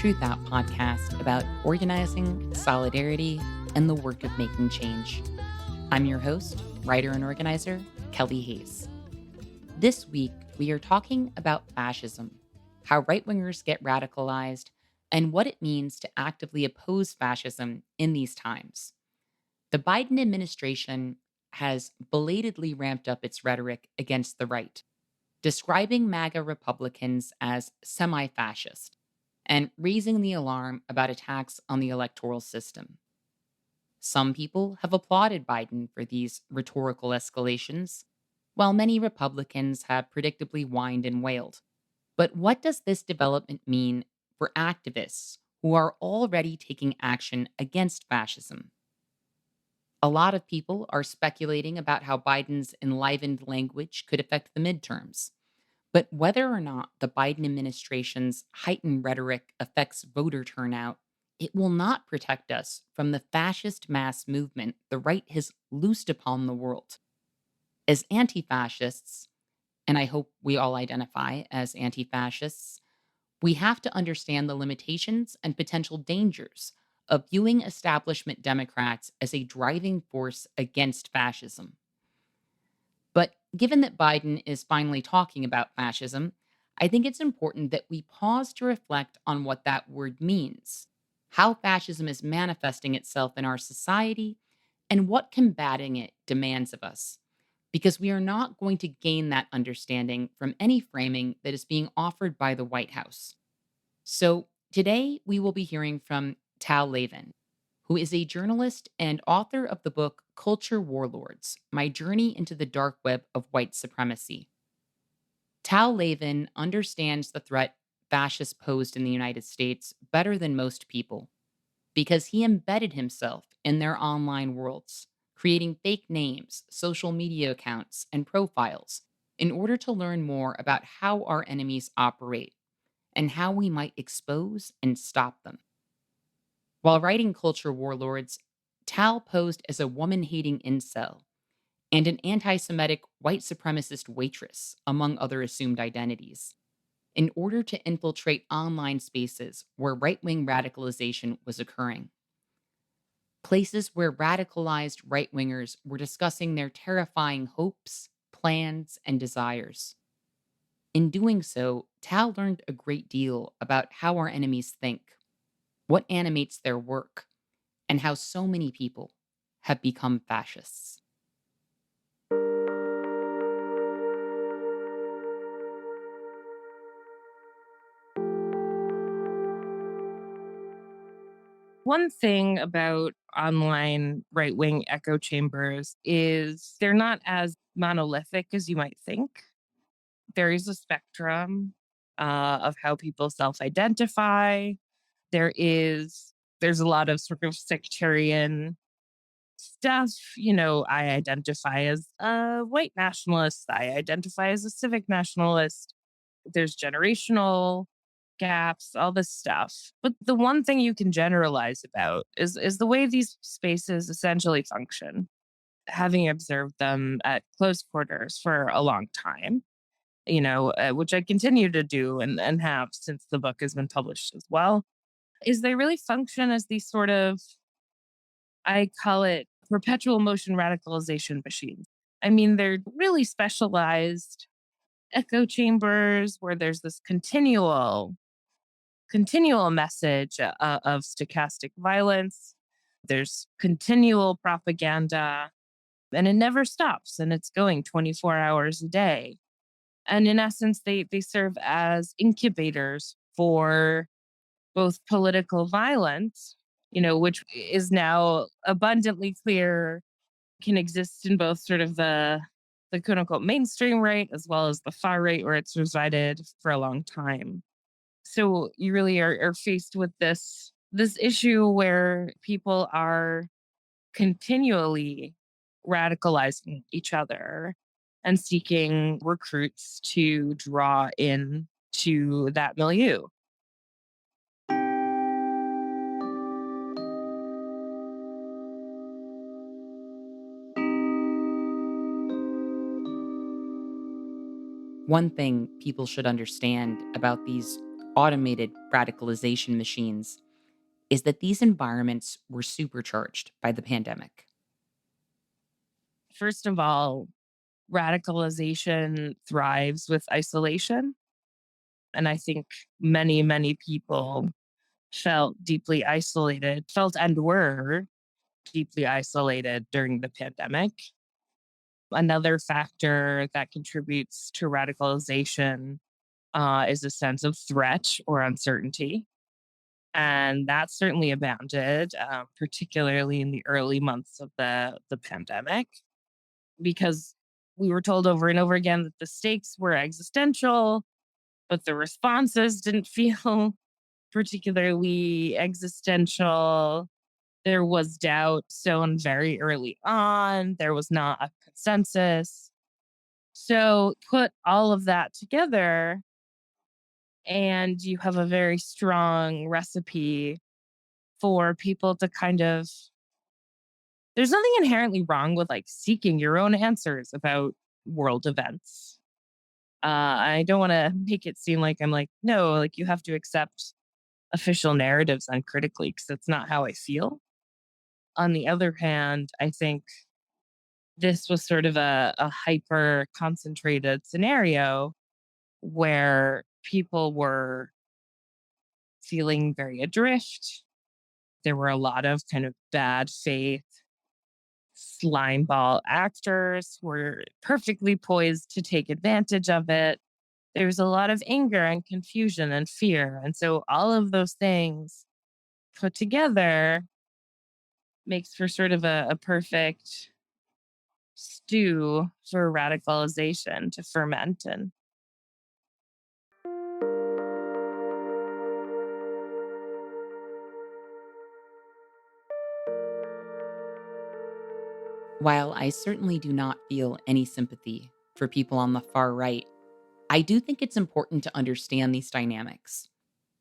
TRUTHOUT podcast about organizing, solidarity, and the work of making change. I'm your host, writer and organizer, Kelly Hayes. This week, we are talking about fascism, how right wingers get radicalized, and what it means to actively oppose fascism in these times. The Biden administration has belatedly ramped up its rhetoric against the right, describing MAGA Republicans as semi fascist and raising the alarm about attacks on the electoral system. Some people have applauded Biden for these rhetorical escalations, while many Republicans have predictably whined and wailed. But what does this development mean for activists who are already taking action against fascism? A lot of people are speculating about how Biden's enlivened language could affect the midterms. But whether or not the Biden administration's heightened rhetoric affects voter turnout, it will not protect us from the fascist mass movement the right has loosed upon the world. As anti fascists, and I hope we all identify as anti fascists, we have to understand the limitations and potential dangers of viewing establishment Democrats as a driving force against fascism. But given that Biden is finally talking about fascism, I think it's important that we pause to reflect on what that word means, how fascism is manifesting itself in our society, and what combating it demands of us. Because we are not going to gain that understanding from any framing that is being offered by the White House. So today we will be hearing from Tal Lavin, who is a journalist and author of the book Culture Warlords: My Journey into the Dark Web of White Supremacy. Tal Lavin understands the threat fascists posed in the United States better than most people because he embedded himself in their online worlds, creating fake names, social media accounts, and profiles in order to learn more about how our enemies operate and how we might expose and stop them. While writing Culture Warlords, Tal posed as a woman hating incel and an anti Semitic white supremacist waitress, among other assumed identities, in order to infiltrate online spaces where right wing radicalization was occurring. Places where radicalized right wingers were discussing their terrifying hopes, plans, and desires. In doing so, Tal learned a great deal about how our enemies think, what animates their work, and how so many people have become fascists. One thing about online right wing echo chambers is they're not as monolithic as you might think. There is a spectrum of how people self identify. There is, there's a lot of sort of sectarian stuff. I identify as a white nationalist, I identify as a civic nationalist. There's generational gaps, all this stuff. But the one thing you can generalize about is the way these spaces essentially function. Having observed them at close quarters for a long time, which I continue to do and have since the book has been published as well, is they really function as these sort of, I call it perpetual motion radicalization machines. I mean, they're really specialized echo chambers where there's this continual message of stochastic violence. There's continual propaganda, and it never stops, and it's going 24 hours a day. And in essence, they serve as incubators for both political violence, which is now abundantly clear can exist in both sort of the quote unquote mainstream right as well as the far right where it's resided for a long time. So you really are faced with this issue where people are continually radicalizing each other and seeking recruits to draw in to that milieu. One thing people should understand about these automated radicalization machines is that these environments were supercharged by the pandemic. First of all, radicalization thrives with isolation. And I think many, many people felt deeply isolated, felt and were deeply isolated during the pandemic. Another factor that contributes to radicalization is a sense of threat or uncertainty. And that certainly abounded, particularly in the early months of the pandemic, because we were told over and over again that the stakes were existential, but the responses didn't feel particularly existential. There was doubt sown very early on. There was not a consensus. So put all of that together, and you have a very strong recipe for people to kind of. There's nothing inherently wrong with like seeking your own answers about world events. I don't want to make it seem like I'm like, no, like you have to accept official narratives uncritically because that's not how I feel. On the other hand, I think this was sort of a hyper concentrated scenario where people were feeling very adrift. There were a lot of kind of bad faith slime ball actors who were perfectly poised to take advantage of it. There's a lot of anger and confusion and fear. And so all of those things put together makes for sort of a perfect stew for radicalization to ferment. And While I certainly do not feel any sympathy for people on the far right, I do think it's important to understand these dynamics.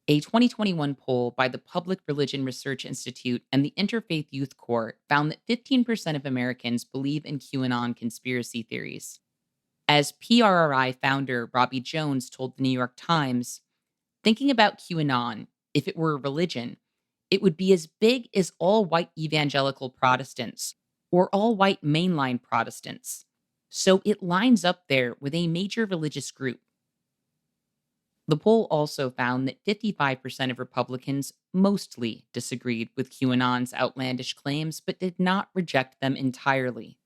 A 2021 poll by the Public Religion Research Institute and the Interfaith Youth Corps found that 15% of Americans believe in QAnon conspiracy theories. As PRRI founder Robbie Jones told the New York Times, thinking about QAnon, if it were a religion, it would be as big as all white evangelical Protestants or all white mainline Protestants. So it lines up there with a major religious group. The poll also found that 55% of Republicans mostly disagreed with QAnon's outlandish claims, but did not reject them entirely.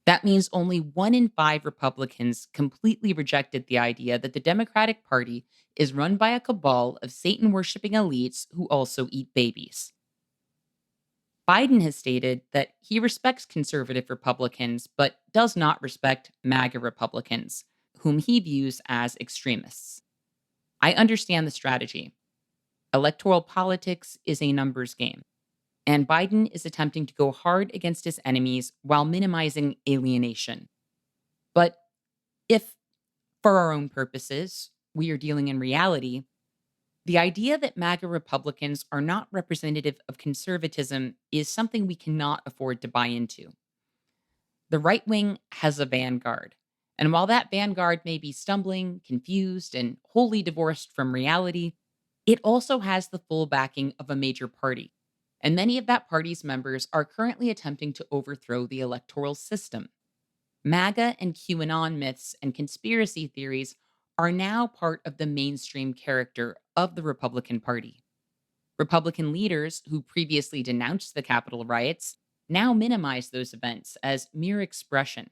That means only 1 in 5 Republicans completely rejected the idea that the Democratic Party is run by a cabal of Satan worshiping elites who also eat babies. Biden has stated that he respects conservative Republicans, but does not respect MAGA Republicans, whom he views as extremists. I understand the strategy. Electoral politics is a numbers game, and Biden is attempting to go hard against his enemies while minimizing alienation. But if, for our own purposes, we are dealing in reality, the idea that MAGA Republicans are not representative of conservatism is something we cannot afford to buy into. The right wing has a vanguard. And while that vanguard may be stumbling, confused, and wholly divorced from reality, it also has the full backing of a major party. And many of that party's members are currently attempting to overthrow the electoral system. MAGA and QAnon myths and conspiracy theories are now part of the mainstream character of the Republican Party. Republican leaders who previously denounced the Capitol riots now minimize those events as mere expression.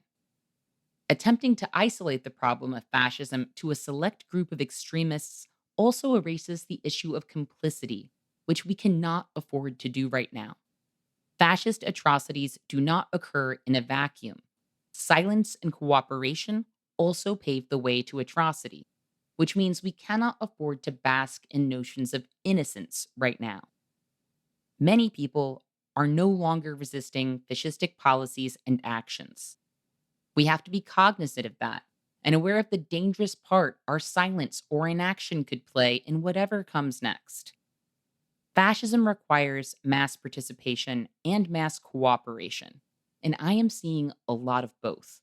Attempting to isolate the problem of fascism to a select group of extremists also erases the issue of complicity, which we cannot afford to do right now. Fascist atrocities do not occur in a vacuum. Silence and cooperation also pave the way to atrocity, which means we cannot afford to bask in notions of innocence right now. Many people are no longer resisting fascistic policies and actions. We have to be cognizant of that and aware of the dangerous part our silence or inaction could play in whatever comes next. Fascism requires mass participation and mass cooperation, and I am seeing a lot of both.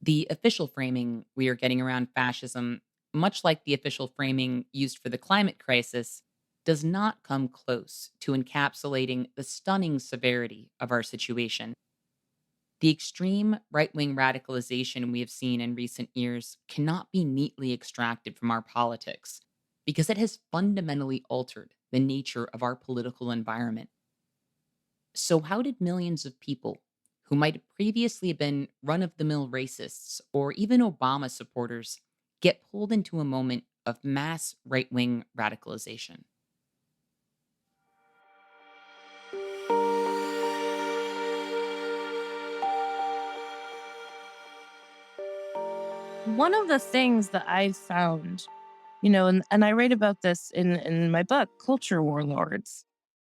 The official framing we are getting around fascism much like the official framing used for the climate crisis, does not come close to encapsulating the stunning severity of our situation. The extreme right wing radicalization we have seen in recent years cannot be neatly extracted from our politics because it has fundamentally altered the nature of our political environment. So, how did millions of people who might have previously been run of the mill racists or even Obama supporters get pulled into a moment of mass right wing radicalization? One of the things that I found, and I write about this in my book, Culture Warlords,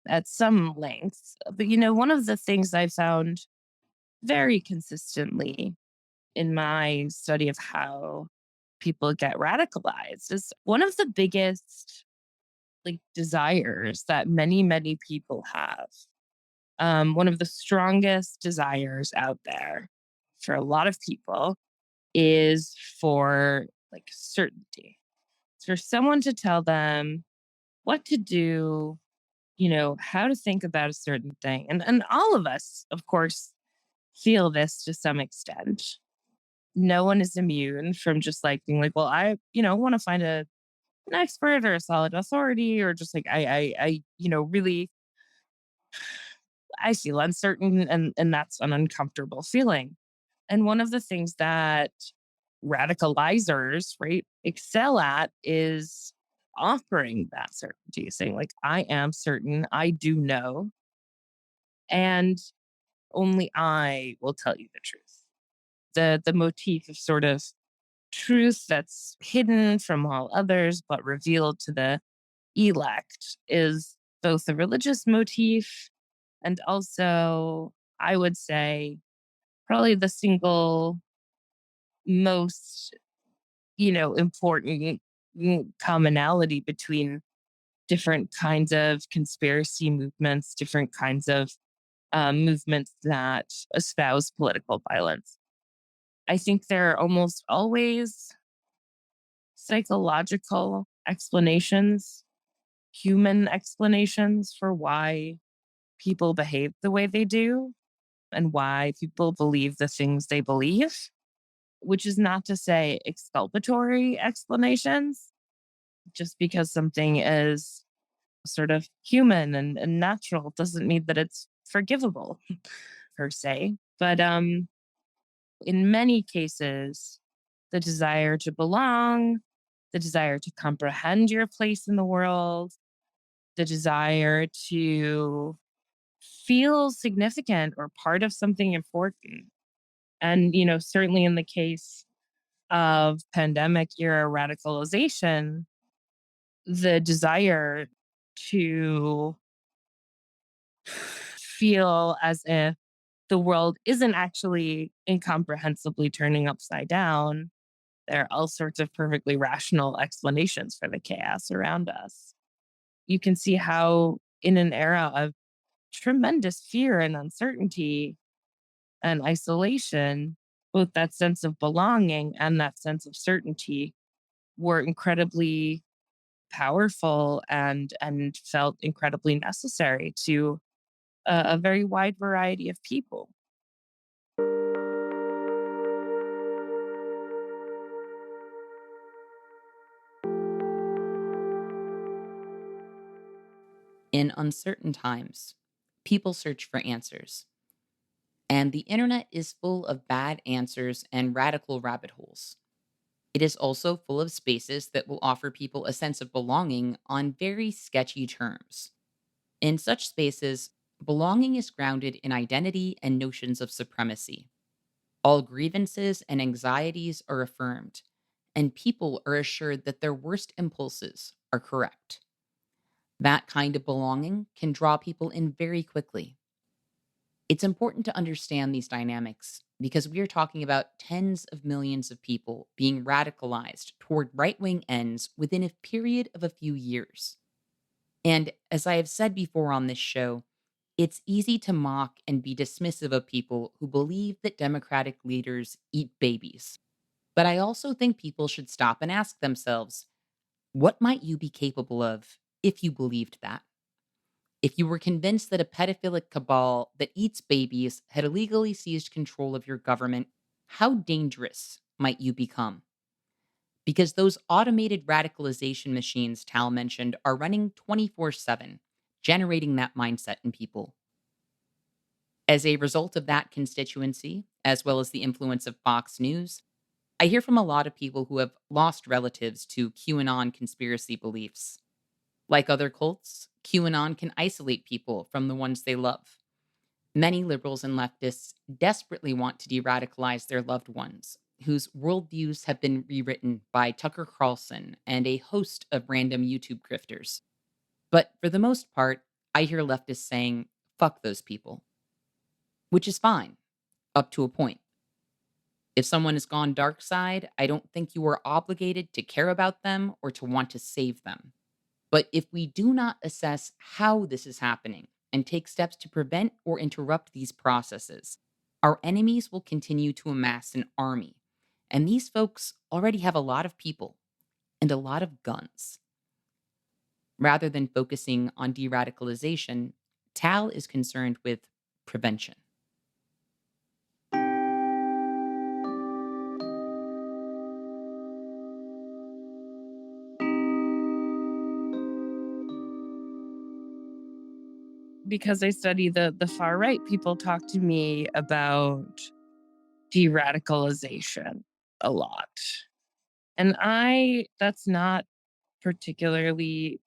at some length. But, one of the things I found very consistently in my study of how people get radicalized is one of the biggest like desires that many people have. One of the strongest desires out there for a lot of people is for like certainty. It's for someone to tell them what to do, how to think about a certain thing. And all of us, of course, feel this to some extent. No one is immune from just like being like, well, I, want to find an expert or a solid authority, or just like really I feel uncertain, and that's an uncomfortable feeling. And one of the things that radicalizers, right, excel at is offering that certainty, saying like, I am certain, I do know, and only I will tell you the truth. The motif of sort of truth that's hidden from all others but revealed to the elect is both a religious motif and also, I would say, probably the single most, important commonality between different kinds of conspiracy movements, different kinds of movements that espouse political violence. I think there are almost always psychological explanations, human explanations for why people behave the way they do and why people believe the things they believe, which is not to say exculpatory explanations. Just because something is sort of human and natural doesn't mean that it's forgivable per se. But in many cases, the desire to belong, the desire to comprehend your place in the world, the desire to feel significant or part of something important. And, certainly in the case of pandemic era radicalization, the desire to feel as if the world isn't actually incomprehensibly turning upside down. There are all sorts of perfectly rational explanations for the chaos around us. You can see how, in an era of tremendous fear and uncertainty and isolation, both that sense of belonging and that sense of certainty were incredibly powerful and felt incredibly necessary to a very wide variety of people. In uncertain times, people search for answers, and the internet is full of bad answers and radical rabbit holes. It is also full of spaces that will offer people a sense of belonging on very sketchy terms. In such spaces, belonging is grounded in identity and notions of supremacy. All grievances and anxieties are affirmed, and people are assured that their worst impulses are correct. That kind of belonging can draw people in very quickly. It's important to understand these dynamics because we are talking about tens of millions of people being radicalized toward right wing ends within a period of a few years. And as I have said before on this show, it's easy to mock and be dismissive of people who believe that Democratic leaders eat babies. But I also think people should stop and ask themselves, what might you be capable of if you believed that? If you were convinced that a pedophilic cabal that eats babies had illegally seized control of your government, how dangerous might you become? Because those automated radicalization machines Tal mentioned are running 24/7, generating that mindset in people. As a result of that constituency, as well as the influence of Fox News, I hear from a lot of people who have lost relatives to QAnon conspiracy beliefs. Like other cults, QAnon can isolate people from the ones they love. Many liberals and leftists desperately want to de radicalize their loved ones, whose worldviews have been rewritten by Tucker Carlson and a host of random YouTube grifters. But for the most part, I hear leftists saying, fuck those people, which is fine, up to a point. If someone has gone dark side, I don't think you are obligated to care about them or to want to save them. But if we do not assess how this is happening and take steps to prevent or interrupt these processes, our enemies will continue to amass an army. And these folks already have a lot of people and a lot of guns. Rather than focusing on de radicalization, Tal is concerned with prevention. Because I study the far right, people talk to me about de-radicalization a lot. And that's not particularly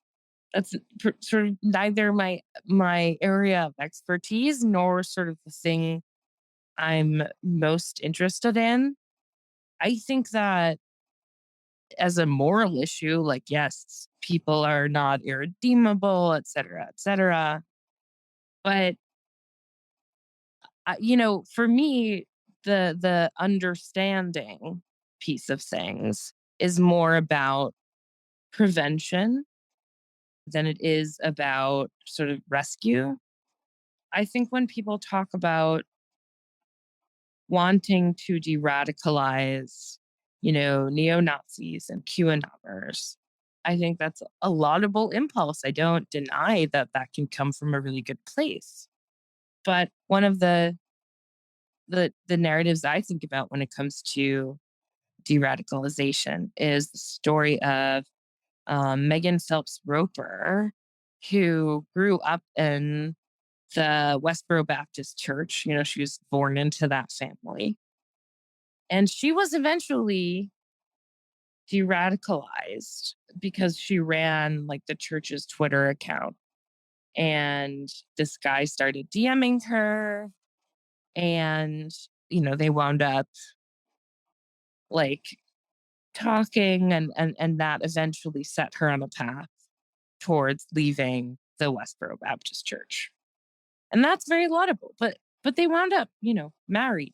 that's sort of neither my area of expertise nor sort of the thing I'm most interested in. I think that as a moral issue, like, yes, people are not irredeemable, et cetera, et cetera. But, for me, the understanding piece of things is more about prevention than it is about sort of rescue. I think when people talk about wanting to de-radicalize, neo Nazis and QAnoners, I think that's a laudable impulse. I don't deny that that can come from a really good place. But one of the narratives I think about when it comes to de-radicalization is the story of Megan Phelps Roper, who grew up in the Westboro Baptist Church. She was born into that family. And she was eventually de radicalized because she ran like the church's Twitter account. And this guy started DMing her. And, they wound up like talking, and that eventually set her on a path towards leaving the Westboro Baptist Church. And that's very laudable. But they wound up, married.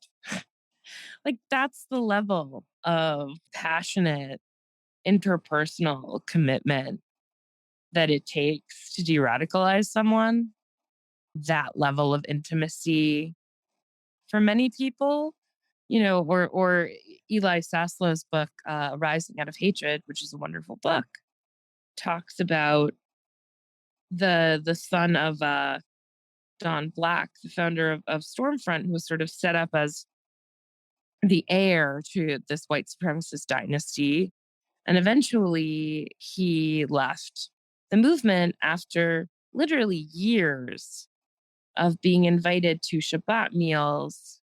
Like, that's the level of passionate interpersonal commitment that it takes to de-radicalize someone. That level of intimacy for many people, or Eli Saslow's book, Rising Out of Hatred, which is a wonderful book, talks about the son of Don Black, the founder of Stormfront, who was sort of set up as the heir to this white supremacist dynasty. And eventually he left the movement after literally years of being invited to Shabbat meals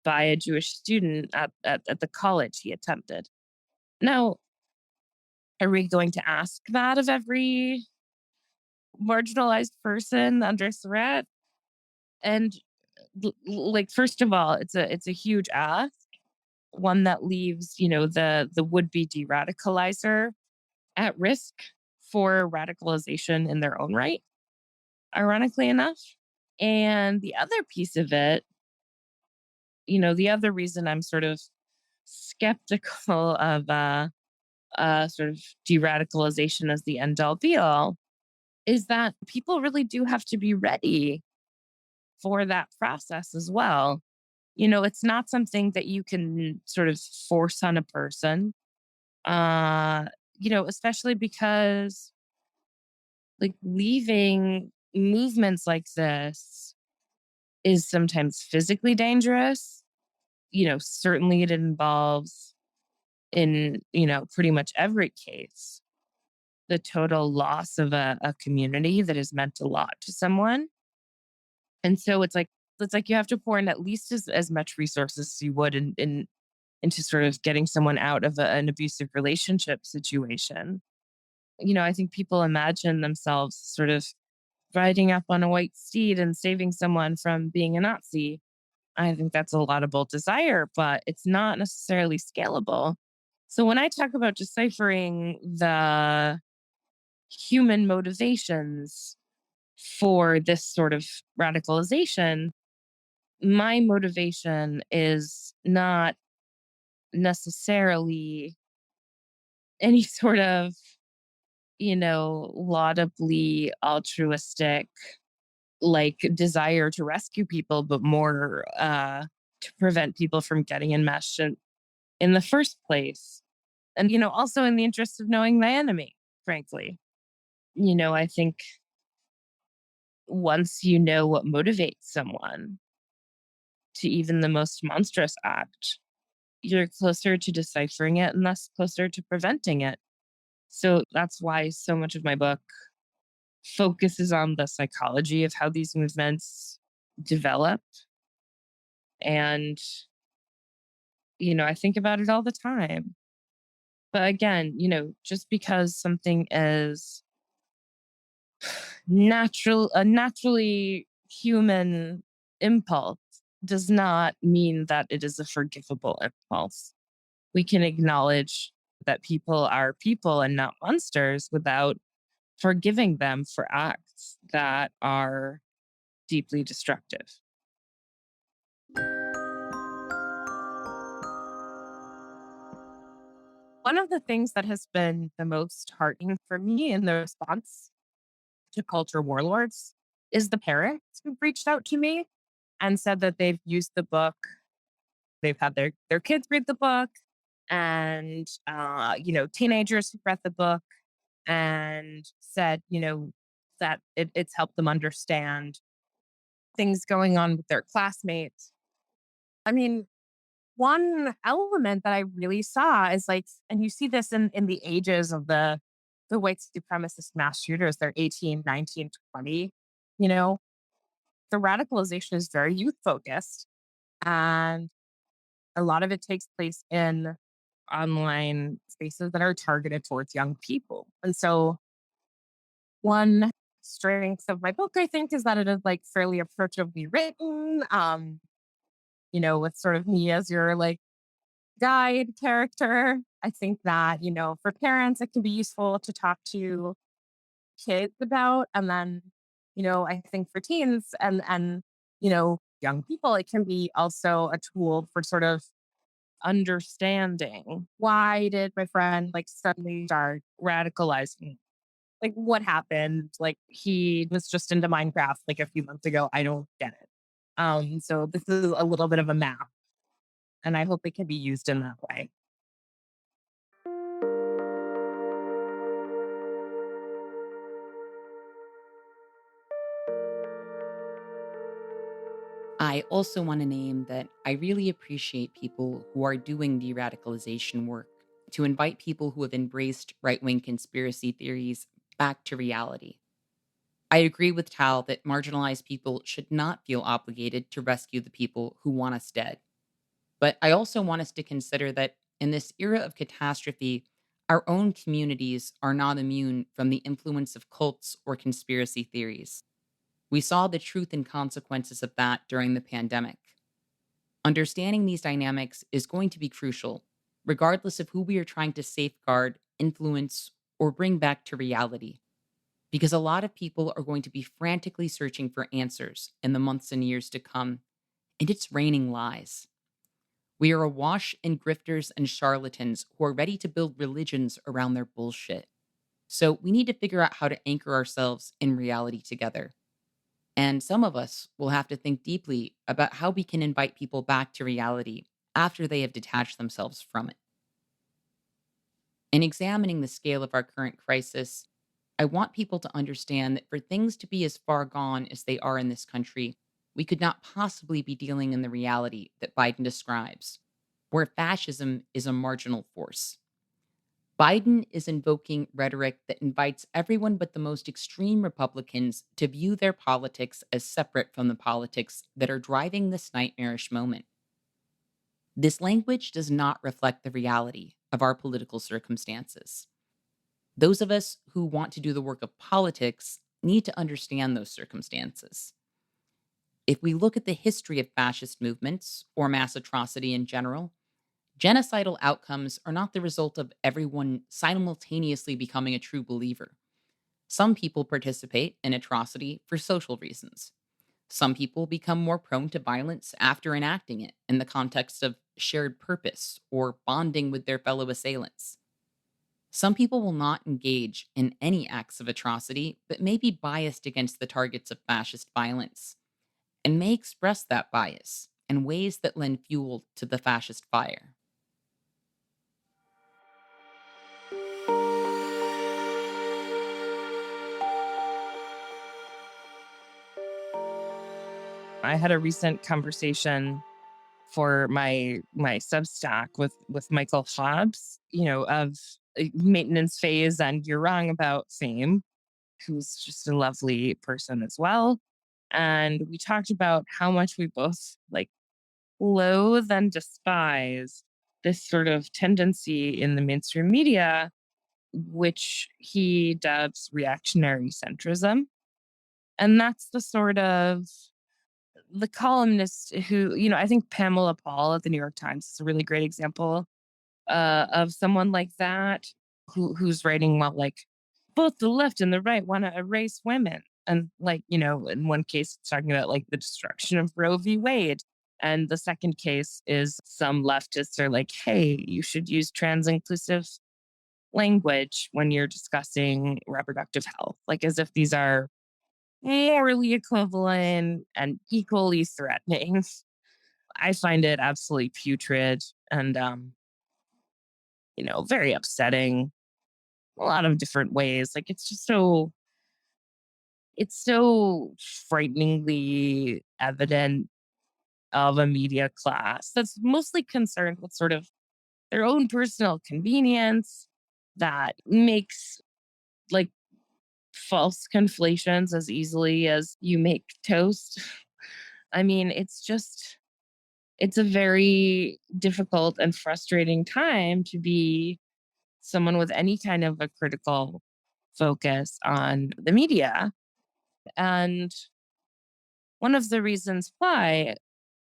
by a Jewish student at the college he attended. Now, are we going to ask that of every marginalized person under threat? And like, first of all, it's a huge ask, one that leaves, the would-be de-radicalizer at risk for radicalization in their own right, ironically enough. And the other piece of it, the other reason I'm sort of skeptical of sort of de-radicalization as the end all be all is that people really do have to be ready for that process as well. It's not something that you can sort of force on a person. Uh, especially because like leaving movements like this is sometimes physically dangerous. Certainly it involves in, pretty much every case, the total loss of a community that has meant a lot to someone. And so it's like you have to pour in at least as much resources as you would into sort of getting someone out of an abusive relationship situation. I think people imagine themselves sort of riding up on a white steed and saving someone from being a Nazi. I think that's a laudable desire, but it's not necessarily scalable. So when I talk about deciphering the human motivations for this sort of radicalization, my motivation is not necessarily any sort of, laudably altruistic, like desire to rescue people, but more to prevent people from getting enmeshed in the first place. And, also in the interest of knowing the enemy, frankly. I think once you know what motivates someone to even the most monstrous act, you're closer to deciphering it and thus closer to preventing it. So that's why so much of my book focuses on the psychology of how these movements develop. And, I think about it all the time. But again, just because something is a naturally human impulse does not mean that it is a forgivable impulse. We can acknowledge that people are people and not monsters without forgiving them for acts that are deeply destructive. One of the things that has been the most heartening for me in the response to Culture Warlords is the parents who've reached out to me and said that they've used the book. They've had their kids read the book, and teenagers who've read the book and said, that it's helped them understand things going on with their classmates. I mean, one element that I really saw is like, and you see this in the ages of the white supremacist mass shooters, they're 18, 19, 20, you know, the radicalization is very youth focused. And a lot of it takes place in online spaces that are targeted towards young people. And so one strength of my book, I think, is that it is like fairly approachably written. With sort of me as your like guide character. I think that, for parents, it can be useful to talk to kids about. And then, I think for teens and, young people, it can be also a tool for sort of understanding why did my friend like suddenly start radicalizing? Like what happened? Like he was just into Minecraft like a few months ago. I don't get it. So this is a little bit of a map, and I hope it can be used in that way. I also want to name that I really appreciate people who are doing de radicalization work to invite people who have embraced right wing conspiracy theories back to reality. I agree with Tal that marginalized people should not feel obligated to rescue the people who want us dead. But I also want us to consider that in this era of catastrophe, our own communities are not immune from the influence of cults or conspiracy theories. We saw the truth and consequences of that during the pandemic. Understanding these dynamics is going to be crucial, regardless of who we are trying to safeguard, influence, or bring back to reality. Because a lot of people are going to be frantically searching for answers in the months and years to come, and it's raining lies. We are awash in grifters and charlatans who are ready to build religions around their bullshit. So we need to figure out how to anchor ourselves in reality together. And some of us will have to think deeply about how we can invite people back to reality after they have detached themselves from it. In examining the scale of our current crisis, I want people to understand that for things to be as far gone as they are in this country, we could not possibly be dealing in the reality that Biden describes, where fascism is a marginal force. Biden is invoking rhetoric that invites everyone but the most extreme Republicans to view their politics as separate from the politics that are driving this nightmarish moment. This language does not reflect the reality of our political circumstances. Those of us who want to do the work of politics need to understand those circumstances. If we look at the history of fascist movements or mass atrocity in general, genocidal outcomes are not the result of everyone simultaneously becoming a true believer. Some people participate in atrocity for social reasons. Some people become more prone to violence after enacting it in the context of shared purpose or bonding with their fellow assailants. Some people will not engage in any acts of atrocity, but may be biased against the targets of fascist violence and may express that bias in ways that lend fuel to the fascist fire. I had a recent conversation for my Substack with Michael Hobbs, of maintenance phase and you're wrong about fame, who's just a lovely person as well. And we talked about how much we both like loathe and despise this sort of tendency in the mainstream media, which he dubs reactionary centrism. And that's the columnist who, I think Pamela Paul at the New York Times is a really great example of someone like that who's writing about like both the left and the right want to erase women. And like, in one case, it's talking about like the destruction of Roe v. Wade. And the second case is some leftists are like, hey, you should use trans inclusive language when you're discussing reproductive health, like as if these are morally equivalent and equally threatening. I find it absolutely putrid and, very upsetting a lot of different ways. Like it's so frighteningly evident of a media class that's mostly concerned with sort of their own personal convenience that makes like false conflations as easily as you make toast. I mean, it's a very difficult and frustrating time to be someone with any kind of a critical focus on the media. And one of the reasons why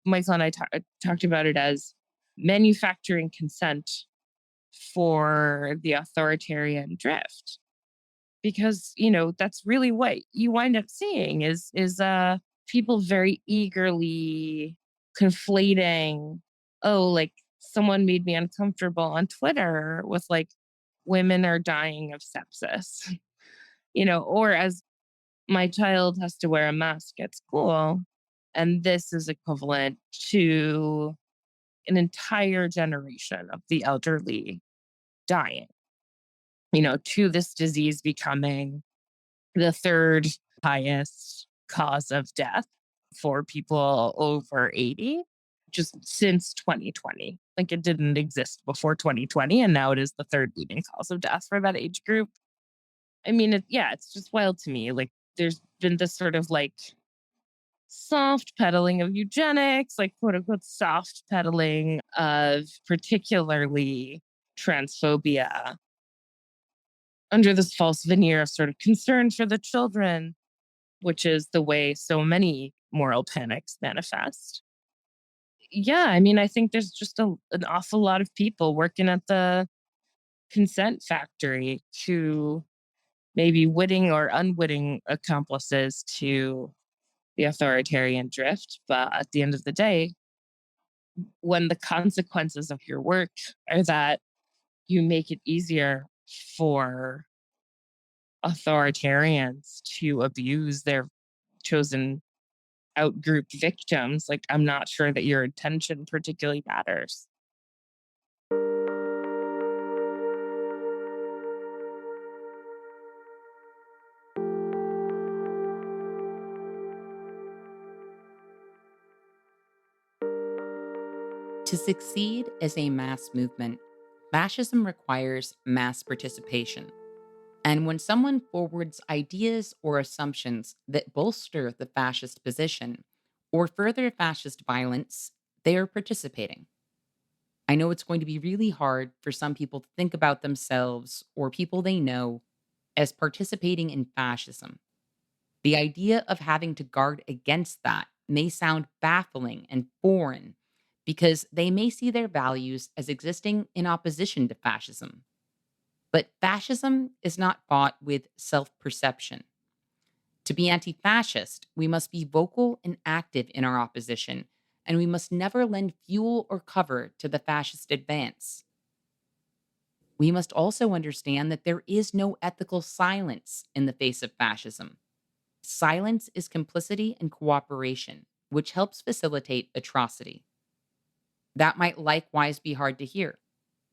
Michael and I talked about it as manufacturing consent for the authoritarian drift, because that's really what you wind up seeing is people very eagerly conflating, oh, like someone made me uncomfortable on Twitter with like women are dying of sepsis, or as my child has to wear a mask at school. And this is equivalent to an entire generation of the elderly dying, to this disease becoming the third highest cause of death for people over 80 just since 2020. Like it didn't exist before 2020, and now it is the third leading cause of death for that age group. I mean, yeah, it's just wild to me. Like there's been this sort of like soft peddling of eugenics, like quote unquote soft peddling of particularly transphobia under this false veneer of sort of concern for the children, which is the way so many moral panics manifest. Yeah, I mean, I think there's just an awful lot of people working at the consent factory to maybe witting or unwitting accomplices to the authoritarian drift. But at the end of the day, when the consequences of your work are that you make it easier for authoritarians to abuse their chosen out group victims, like, I'm not sure that your intention particularly matters. To succeed as a mass movement, fascism requires mass participation. And when someone forwards ideas or assumptions that bolster the fascist position or further fascist violence, they are participating. I know it's going to be really hard for some people to think about themselves or people they know as participating in fascism. The idea of having to guard against that may sound baffling and foreign because they may see their values as existing in opposition to fascism. But fascism is not fought with self perception. To be anti fascist, we must be vocal and active in our opposition, and we must never lend fuel or cover to the fascist advance. We must also understand that there is no ethical silence in the face of fascism. Silence is complicity and cooperation, which helps facilitate atrocity. That might likewise be hard to hear.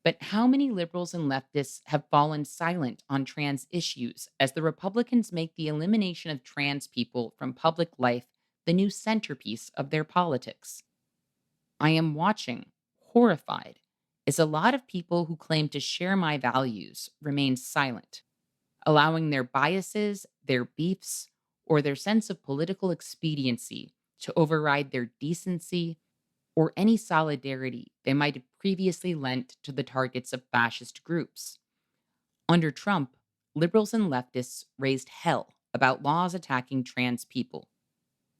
But how many liberals and leftists have fallen silent on trans issues as the Republicans make the elimination of trans people from public life the new centerpiece of their politics? I am watching, horrified, as a lot of people who claim to share my values remain silent, allowing their biases, their beefs, or their sense of political expediency to override their decency or any solidarity they might have previously lent to the targets of fascist groups. Under Trump, liberals and leftists raised hell about laws attacking trans people.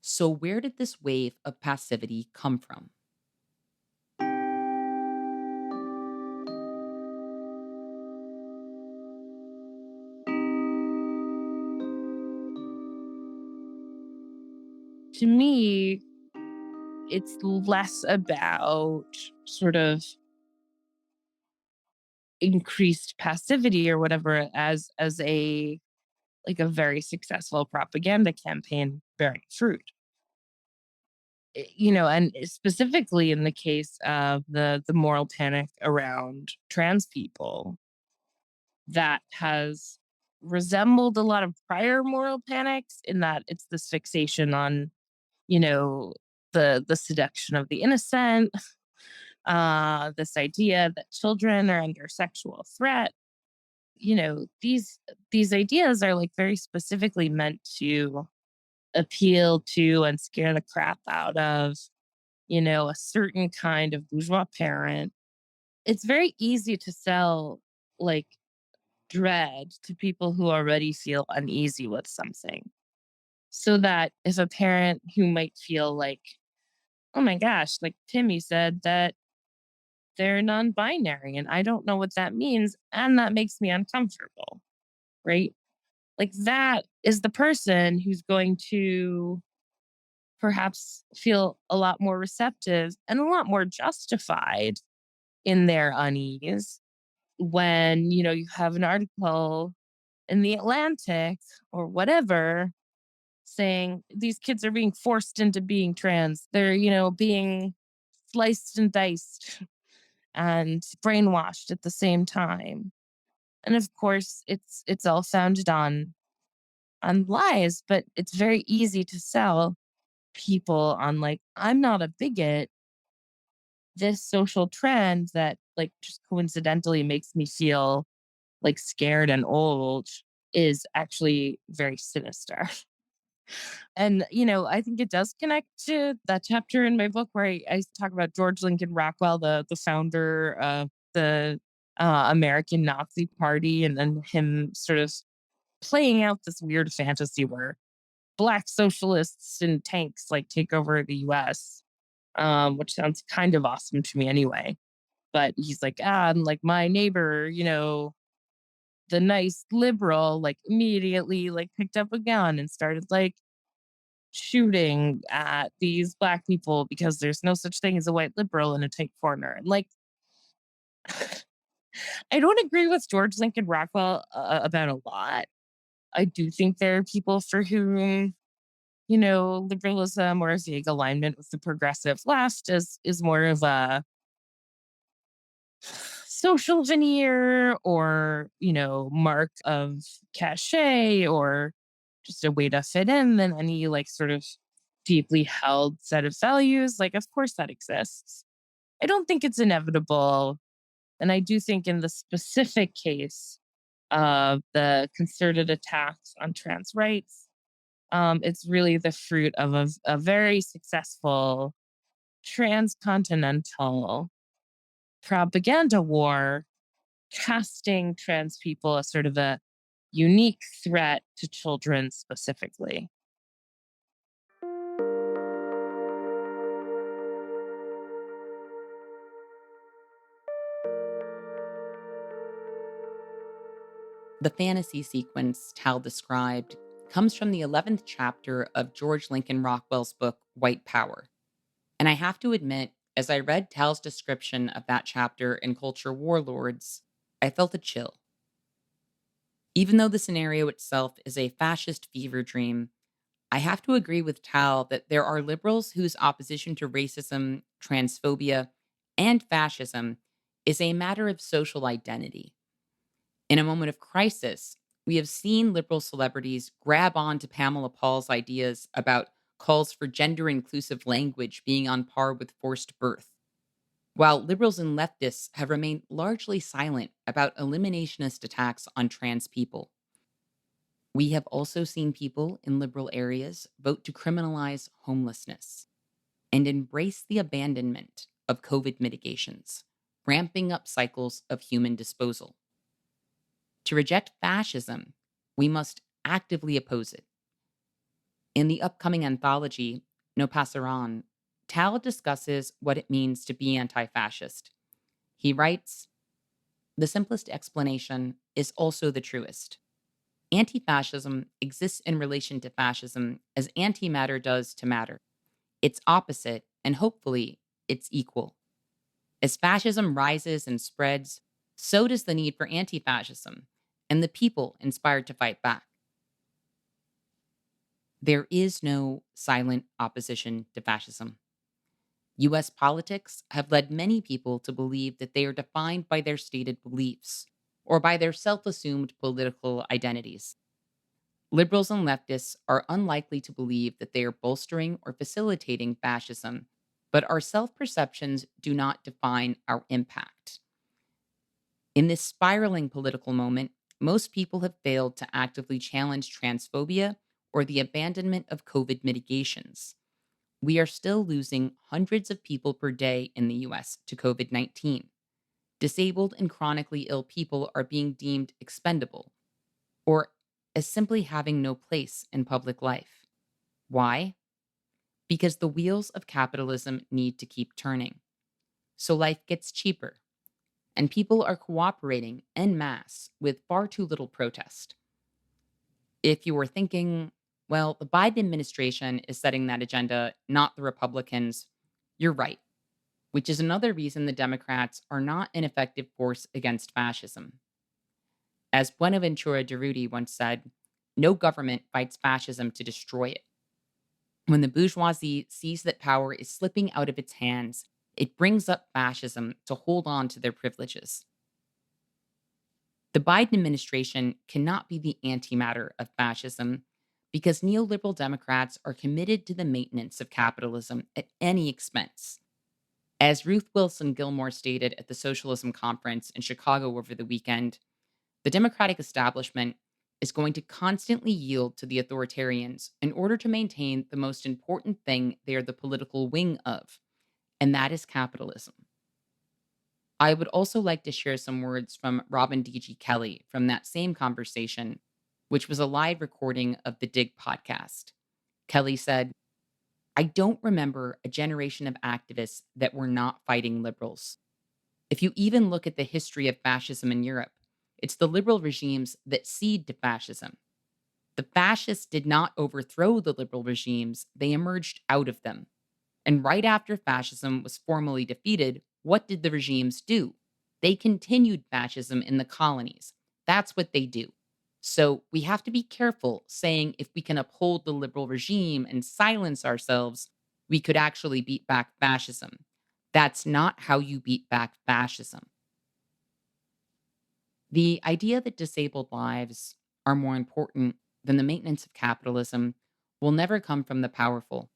So, where did this wave of passivity come from? To me, it's less about sort of increased passivity or whatever as a like a very successful propaganda campaign bearing fruit. And specifically in the case of the moral panic around trans people, that has resembled a lot of prior moral panics in that it's this fixation on, you know, the seduction of the innocent, this idea that children are under sexual threat. These ideas are like very specifically meant to appeal to and scare the crap out of, a certain kind of bourgeois parent. It's very easy to sell like dread to people who already feel uneasy with something. So that if a parent who might feel like, oh my gosh, like Timmy said that they're non binary and I don't know what that means. And that makes me uncomfortable, right? Like that is the person who's going to perhaps feel a lot more receptive and a lot more justified in their unease when, you have an article in the Atlantic or whatever saying these kids are being forced into being trans. They're, being sliced and diced and brainwashed at the same time. And of course, it's all founded on lies, but it's very easy to sell people on like, I'm not a bigot. This social trend that like just coincidentally makes me feel like scared and old is actually very sinister. And, I think it does connect to that chapter in my book where I talk about George Lincoln Rockwell, the founder of the American Nazi Party, and then him sort of playing out this weird fantasy where black socialists in tanks like take over the US, which sounds kind of awesome to me anyway. But he's like, I'm like my neighbor, the nice liberal, like immediately like picked up a gun and started like shooting at these black people because there's no such thing as a white liberal in a tight corner. And like, I don't agree with George Lincoln Rockwell about a lot. I do think there are people for whom, liberalism or vague alignment with the progressive left is more of a social veneer or, mark of cachet or just a way to fit in than any like sort of deeply held set of values. Like, of course that exists. I don't think it's inevitable. And I do think in the specific case of the concerted attacks on trans rights, it's really the fruit of a very successful transcontinental propaganda war casting trans people as sort of a unique threat to children specifically. The fantasy sequence Tal described comes from the 11th chapter of George Lincoln Rockwell's book, White Power. And I have to admit, as I read Tal's description of that chapter in Culture Warlords, I felt a chill. Even though the scenario itself is a fascist fever dream, I have to agree with Tal that there are liberals whose opposition to racism, transphobia, and fascism is a matter of social identity. In a moment of crisis, we have seen liberal celebrities grab on to Pamela Paul's ideas about calls for gender inclusive language being on par with forced birth, while liberals and leftists have remained largely silent about eliminationist attacks on trans people. We have also seen people in liberal areas vote to criminalize homelessness and embrace the abandonment of COVID mitigations, ramping up cycles of human disposal. To reject fascism, we must actively oppose it. In the upcoming anthology, No Pasaran, Tal discusses what it means to be anti fascist. He writes, the simplest explanation is also the truest. Anti fascism exists in relation to fascism as antimatter does to matter. It's opposite, and hopefully, it's equal. As fascism rises and spreads, so does the need for anti fascism and the people inspired to fight back. There is no silent opposition to fascism. US politics have led many people to believe that they are defined by their stated beliefs or by their self assumed political identities. Liberals and leftists are unlikely to believe that they are bolstering or facilitating fascism, but our self perceptions do not define our impact. In this spiraling political moment, most people have failed to actively challenge transphobia or the abandonment of COVID mitigations. We are still losing hundreds of people per day in the US to COVID 19. Disabled and chronically ill people are being deemed expendable or as simply having no place in public life. Why? Because the wheels of capitalism need to keep turning. So life gets cheaper, and people are cooperating en masse with far too little protest. If you were thinking, well, the Biden administration is setting that agenda, not the Republicans, you're right, which is another reason the Democrats are not an effective force against fascism. As Buenaventura Durruti once said, no government fights fascism to destroy it. When the bourgeoisie sees that power is slipping out of its hands, it brings up fascism to hold on to their privileges. The Biden administration cannot be the antimatter of fascism because neoliberal Democrats are committed to the maintenance of capitalism at any expense. As Ruth Wilson Gilmore stated at the Socialism Conference in Chicago over the weekend, the Democratic establishment is going to constantly yield to the authoritarians in order to maintain the most important thing they are the political wing of, and that is capitalism. I would also like to share some words from Robin D.G. Kelly from that same conversation, which was a live recording of the Dig podcast. Kelly said, I don't remember a generation of activists that were not fighting liberals. If you even look at the history of fascism in Europe, it's the liberal regimes that seed to fascism. The fascists did not overthrow the liberal regimes, they emerged out of them. And right after fascism was formally defeated, what did the regimes do? They continued fascism in the colonies. That's what they do. So we have to be careful saying if we can uphold the liberal regime and silence ourselves, we could actually beat back fascism. That's not how you beat back fascism. The idea that disabled lives are more important than the maintenance of capitalism will never come from the powerful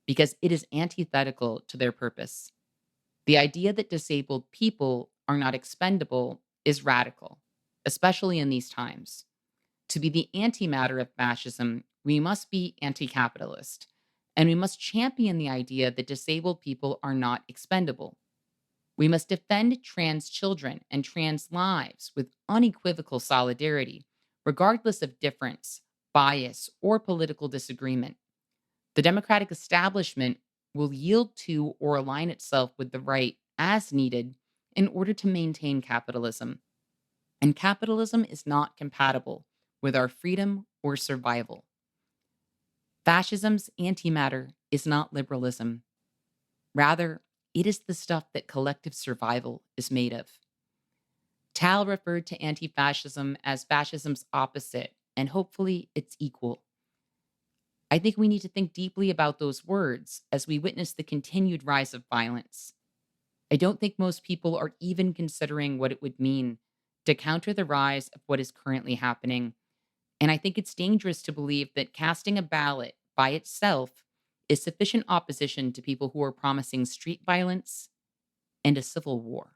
because it is antithetical to their purpose. The idea that disabled people are not expendable is radical, especially in these times. To be the antimatter of fascism, we must be anti capitalist, and we must champion the idea that disabled people are not expendable. We must defend trans children and trans lives with unequivocal solidarity, regardless of difference, bias, or political disagreement. The democratic establishment will yield to or align itself with the right as needed in order to maintain capitalism. And capitalism is not compatible with our freedom or survival. Fascism's antimatter is not liberalism. Rather, it is the stuff that collective survival is made of. Tal referred to anti fascism as fascism's opposite, and hopefully its equal. I think we need to think deeply about those words as we witness the continued rise of violence. I don't think most people are even considering what it would mean to counter the rise of what is currently happening. And I think it's dangerous to believe that casting a ballot by itself is sufficient opposition to people who are promising street violence and a civil war.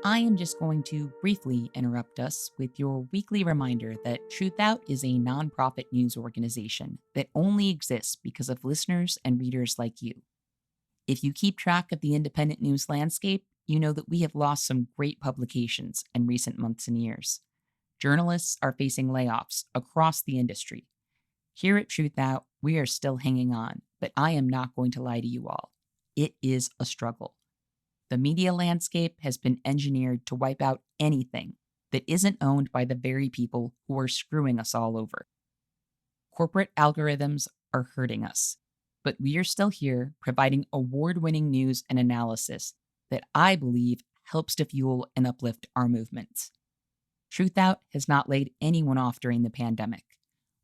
I am just going to briefly interrupt us with your weekly reminder that TruthOut is a nonprofit news organization that only exists because of listeners and readers like you. If you keep track of the independent news landscape, you know that we have lost some great publications in recent months and years. Journalists are facing layoffs across the industry. Here at TruthOut, we are still hanging on, but I am not going to lie to you all. It is a struggle. The media landscape has been engineered to wipe out anything that isn't owned by the very people who are screwing us all over. Corporate algorithms are hurting us, but we are still here providing award winning news and analysis that I believe helps to fuel and uplift our movements. Truthout has not laid anyone off during the pandemic.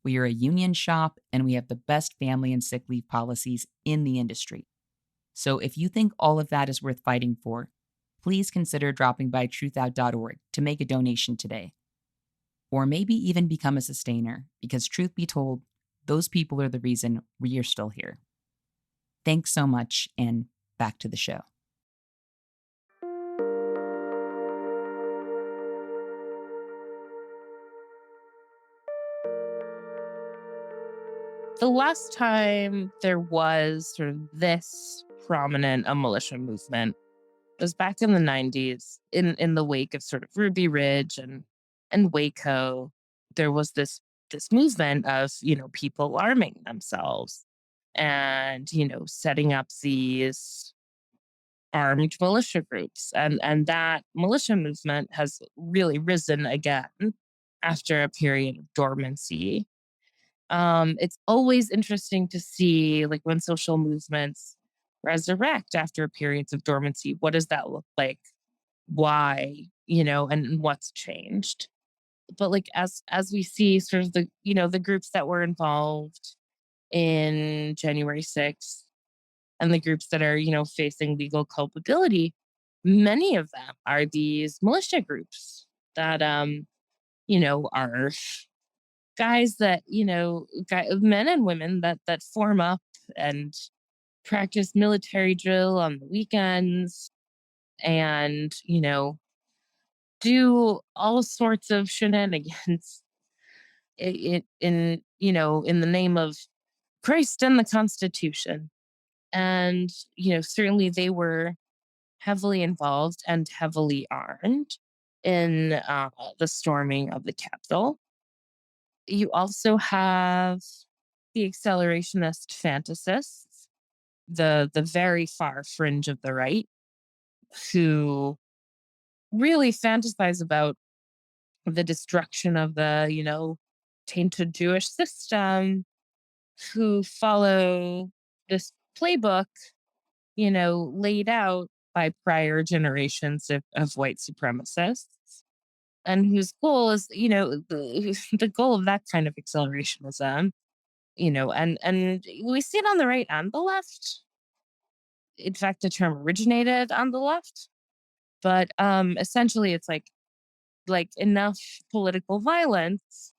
We are a union shop and we have the best family and sick leave policies in the industry. So if you think all of that is worth fighting for, please consider dropping by truthout.org to make a donation today. Or maybe even become a sustainer, because truth be told, those people are the reason we are still here. Thanks so much, and back to the show. The last time there was sort of this prominent a militia movement was back in the 90s in the wake of sort of Ruby Ridge and Waco. There was this movement of, people arming themselves and, setting up these armed militia groups. And that militia movement has really risen again after a period of dormancy. It's always interesting to see, like, when social movements resurrect after periods of dormancy, what does that look like? Why, and what's changed? But like as we see sort of the groups that were involved in January 6th and the groups that are, facing legal culpability, many of them are these militia groups that are guys that, men and women that form up and practice military drill on the weekends and, do all sorts of shenanigans in the name of Christ and the Constitution. And, certainly they were heavily involved and heavily armed in the storming of the Capitol. You also have the accelerationist fantasists, the very far fringe of the right, who really fantasize about the destruction of the, tainted Jewish system who follow this playbook, laid out by prior generations of white supremacists, and whose goal is, the goal of that kind of accelerationism, and we see it on the right and the left. In fact, the term originated on the left, but essentially it's like enough political violence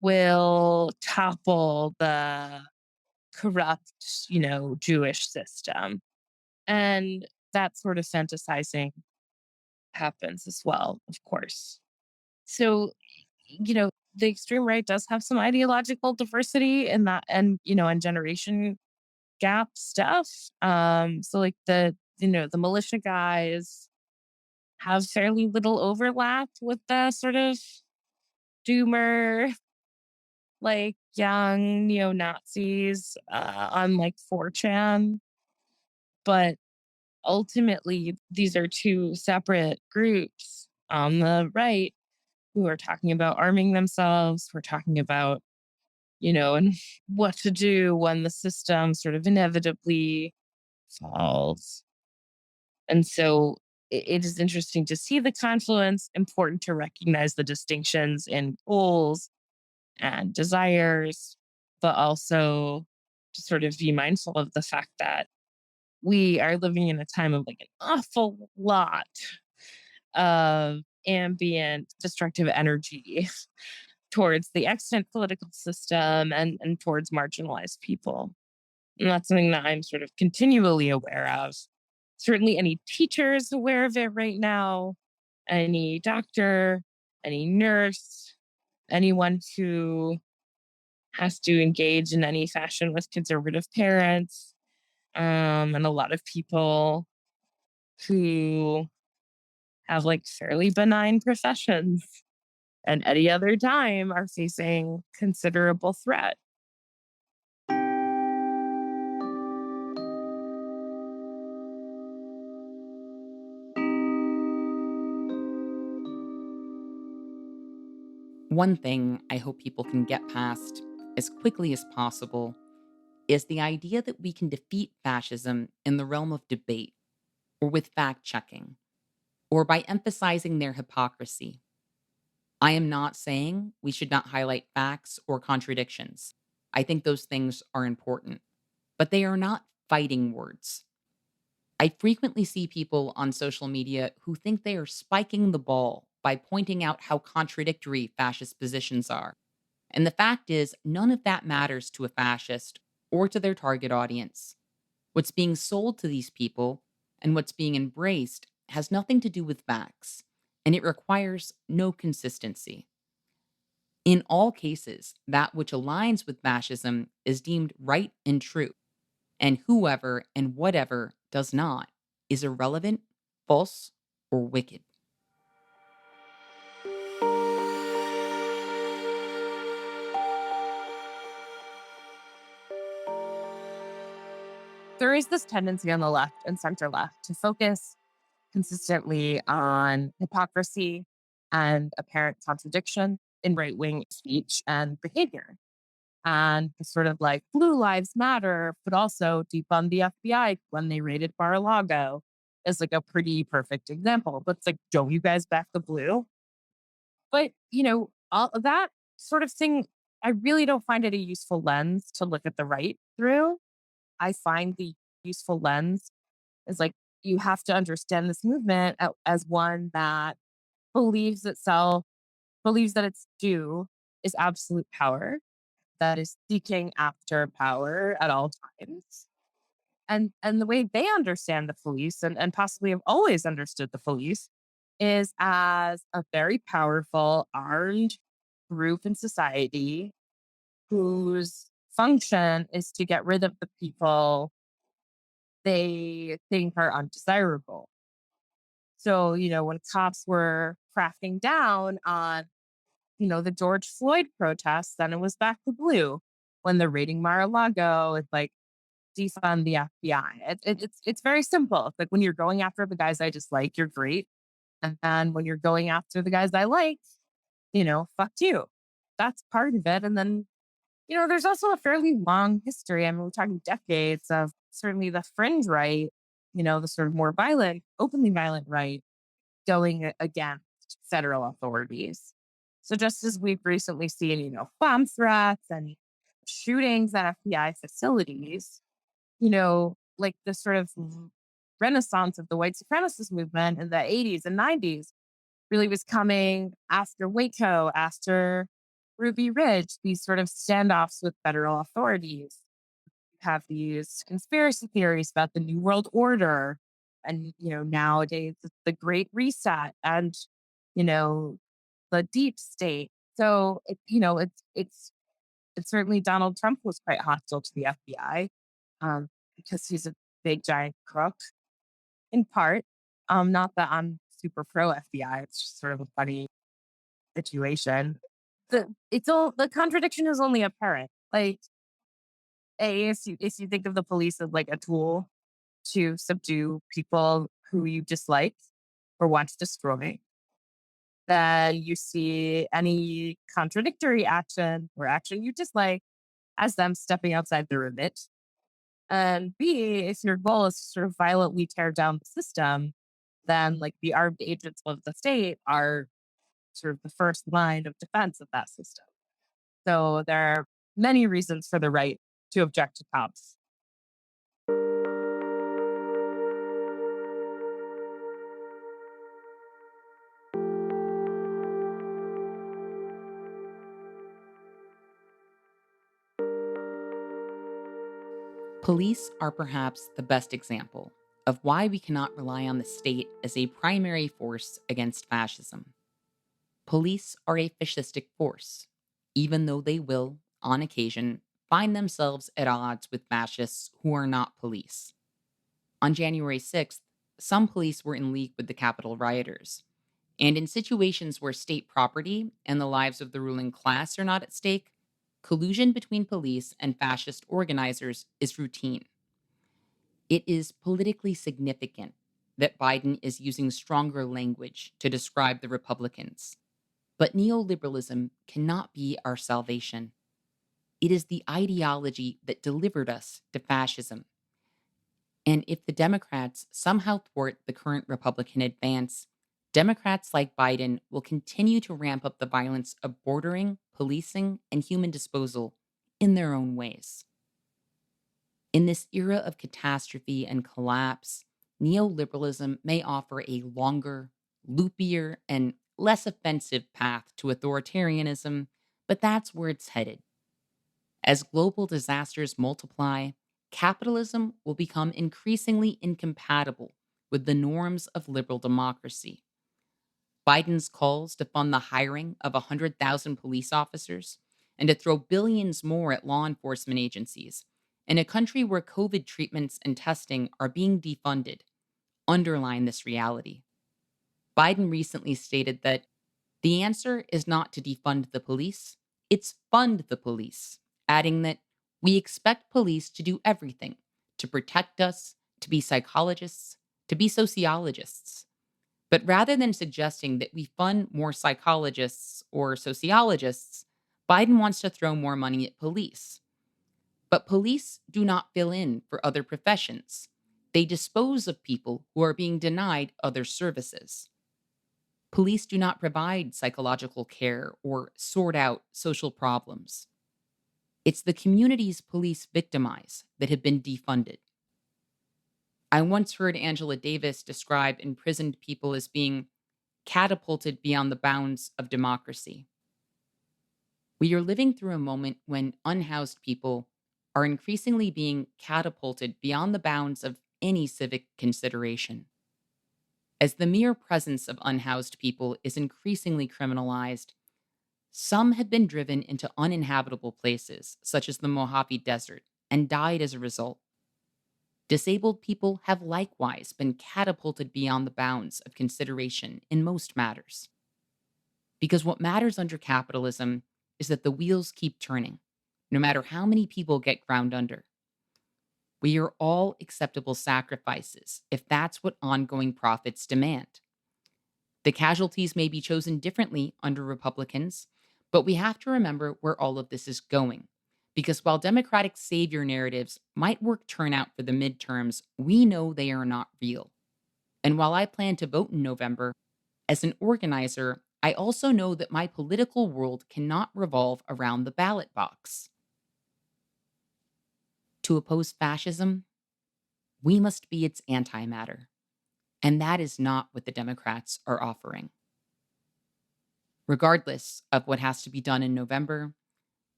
will topple the corrupt, Jewish system. And that sort of fantasizing happens as well, of course. So, the extreme right does have some ideological diversity in that, and generation gap stuff. So like the militia guys have fairly little overlap with the sort of doomer, like young neo Nazis on like 4chan. But ultimately, these are two separate groups on the right who are talking about arming themselves. We're talking about, and what to do when the system sort of inevitably falls. And so it is interesting to see the confluence, important to recognize the distinctions in goals and desires, but also to sort of be mindful of the fact that we are living in a time of like an awful lot of ambient destructive energy towards the extant political system and towards marginalized people. And that's something that I'm sort of continually aware of. Certainly, any teacher is aware of it right now, any doctor, any nurse, anyone who has to engage in any fashion with conservative parents, and a lot of people who have like fairly benign professions and any other time are facing considerable threat. One thing I hope people can get past as quickly as possible is the idea that we can defeat fascism in the realm of debate or with fact checking or by emphasizing their hypocrisy. I am not saying we should not highlight facts or contradictions. I think those things are important, but they are not fighting words. I frequently see people on social media who think they are spiking the ball by pointing out how contradictory fascist positions are. And the fact is, none of that matters to a fascist or to their target audience. What's being sold to these people and what's being embraced has nothing to do with facts, and it requires no consistency. In all cases, that which aligns with fascism is deemed right and true, and whoever and whatever does not is irrelevant, false, or wicked. There is this tendency on the left and center left to focus consistently on hypocrisy and apparent contradiction in right wing speech and behavior. And the sort of like blue lives matter, but also defund the FBI when they raided Mar-a-Lago is like a pretty perfect example. But it's like, don't you guys back the blue? But, all of that sort of thing, I really don't find it a useful lens to look at the right through. I find the useful lens is like, you have to understand this movement as one that believes itself, believes that its due is absolute power, that is seeking after power at all times. And the way they understand the police and possibly have always understood the police is as a very powerful armed group in society whose function is to get rid of the people they think are undesirable. So, when cops were cracking down on, the George Floyd protests, then it was back to blue. When they're raiding Mar-a-Lago, it's like defund the FBI. It's very simple. It's like when you're going after the guys I dislike, you're great. And then when you're going after the guys I like, fuck you. that's part of it. And then, there's also a fairly long history. I mean, we're talking decades of certainly the fringe right, the sort of more violent, openly violent right going against federal authorities. So just as we've recently seen, bomb threats and shootings at FBI facilities, like the sort of renaissance of the white supremacist movement in the 80s and 90s really was coming after Waco, after Ruby Ridge, these sort of standoffs with federal authorities. You have these conspiracy theories about the New World Order. And, nowadays it's the Great Reset and, you know, the deep state. So, it's certainly Donald Trump was quite hostile to the FBI because he's a big, giant crook in part. Not that I'm super pro FBI. It's just sort of a funny situation. The contradiction is only apparent. Like, if you think of the police as like a tool to subdue people who you dislike or want to destroy, then you see any contradictory action or action you dislike as them stepping outside the remit. And B, if your goal is to sort of violently tear down the system, then like the armed agents of the state are sort of the first line of defense of that system. So there are many reasons for the right to object to cops. Police are perhaps the best example of why we cannot rely on the state as a primary force against fascism. Police are a fascistic force, even though they will, on occasion, find themselves at odds with fascists who are not police. On January 6th, some police were in league with the Capitol rioters. And in situations where state property and the lives of the ruling class are not at stake, collusion between police and fascist organizers is routine. It is politically significant that Biden is using stronger language to describe the Republicans. But neoliberalism cannot be our salvation. It is the ideology that delivered us to fascism. And if the Democrats somehow thwart the current Republican advance, Democrats like Biden will continue to ramp up the violence of bordering, policing, and human disposal in their own ways. In this era of catastrophe and collapse, neoliberalism may offer a longer, loopier, and less offensive path to authoritarianism, but that's where it's headed. As global disasters multiply, capitalism will become increasingly incompatible with the norms of liberal democracy. Biden's calls to fund the hiring of 100,000 police officers and to throw billions more at law enforcement agencies in a country where COVID treatments and testing are being defunded underline this reality. Biden recently stated that the answer is not to defund the police, it's fund the police, adding that we expect police to do everything to protect us, to be psychologists, to be sociologists. But rather than suggesting that we fund more psychologists or sociologists, Biden wants to throw more money at police. But police do not fill in for other professions. They dispose of people who are being denied other services. Police do not provide psychological care or sort out social problems. It's the communities police victimize that have been defunded. I once heard Angela Davis describe imprisoned people as being catapulted beyond the bounds of democracy. We are living through a moment when unhoused people are increasingly being catapulted beyond the bounds of any civic consideration. As the mere presence of unhoused people is increasingly criminalized, some have been driven into uninhabitable places, such as the Mojave Desert, and died as a result. Disabled people have likewise been catapulted beyond the bounds of consideration in most matters. Because what matters under capitalism is that the wheels keep turning, no matter how many people get ground under. We are all acceptable sacrifices if that's what ongoing profits demand. The casualties may be chosen differently under Republicans, But we have to remember where all of this is going. Because while Democratic savior narratives might work turnout for the midterms, we know they are not real. And while I plan to vote in November, as an organizer, I also know that my political world cannot revolve around the ballot box. To oppose fascism, we must be its antimatter. And that is not what the Democrats are offering. Regardless of what has to be done in November,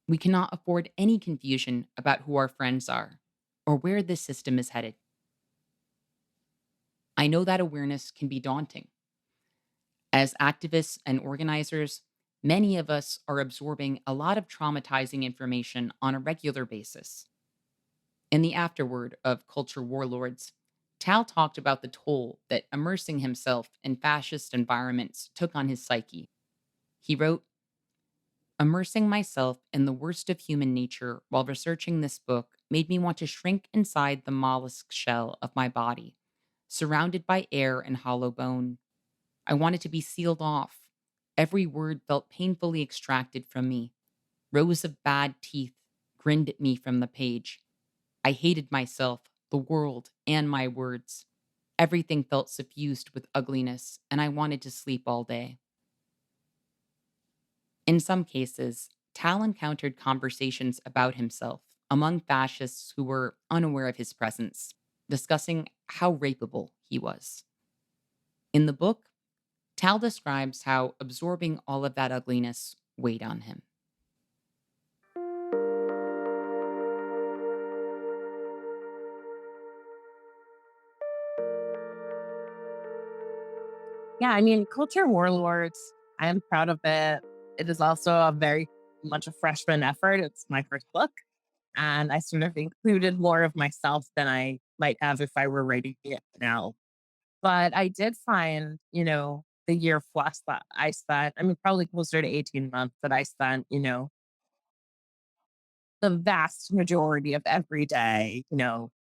we cannot afford any confusion about who our friends are or where this system is headed. I know that awareness can be daunting. As activists and organizers, many of us are absorbing a lot of traumatizing information on a regular basis. In the afterword of Culture Warlords, Tal talked about the toll that immersing himself in fascist environments took on his psyche. He wrote, "Immersing myself in the worst of human nature while researching this book made me want to shrink inside the mollusk shell of my body, surrounded by air and hollow bone. I wanted to be sealed off. Every word felt painfully extracted from me. Rows of bad teeth grinned at me from the page. I hated myself, the world, and my words. Everything felt suffused with ugliness, and I wanted to sleep all day." In some cases, Tal encountered conversations about himself among fascists who were unaware of his presence, discussing how rapeable he was. In the book, Tal describes how absorbing all of that ugliness weighed on him. Yeah, I mean, Culture Warlords, I am proud of it. It is also a very much a freshman effort. It's my first book. And I sort of included more of myself than I might have if I were writing it now. But I did find, the year plus that I spent, I mean, probably closer to 18 months that I spent, the vast majority of every day,